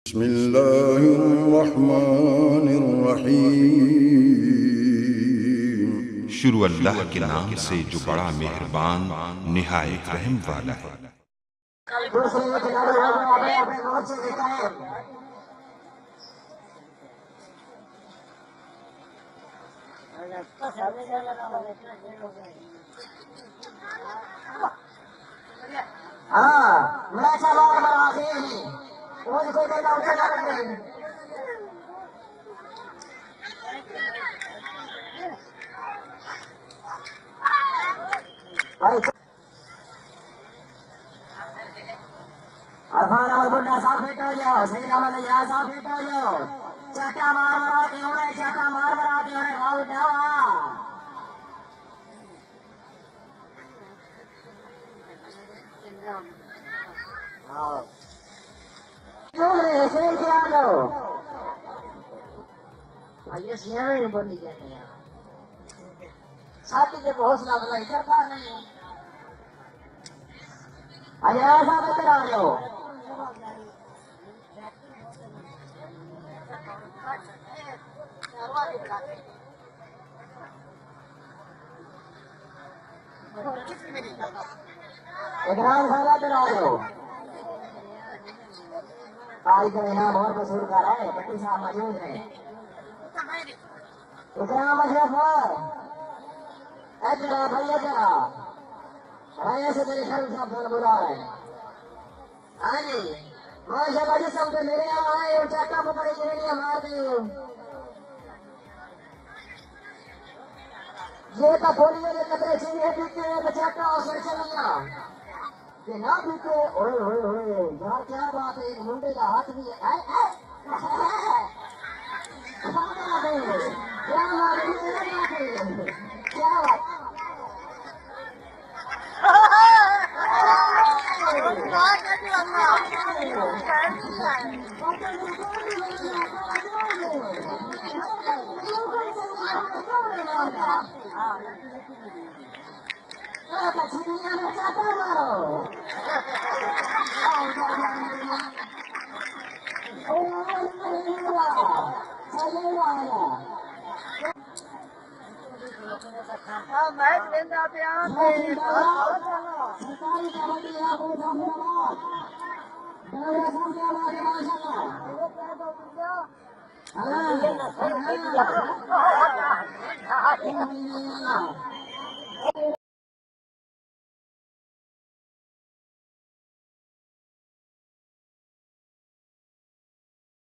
बिस्मिल्लाहिर्रहमानिर्रहीम। शुरू अल्लाह के नाम से जो बड़ा मेहरबान निहायत रहम वाला है। साथी के हौसला बुलंद करता नहीं अरे ऐसा बेहतर आ रहे हो इकराम सारा पे आ रहे हो आज का इनाम और वसूल कर रहा है पट्टी साहब मौजूद है इकराम अशरफ अजरा भैया जरा राय से तेरे खरूफ साहब फोन बुला रहे हैं हाँ जी माशा जिसम पे मेरे यहाँ आए और चाटा पकड़े गिरनियाँ मार दी ये तो पोलियो के कतरे चीनी पीते हैं तो चाटा और सर चलिया ये ना पीते ओए ओए ओए यार क्या बात है एक मुंडे का हाथ भी है क्या बात मैच लेना सरकारी कबड्डी आपको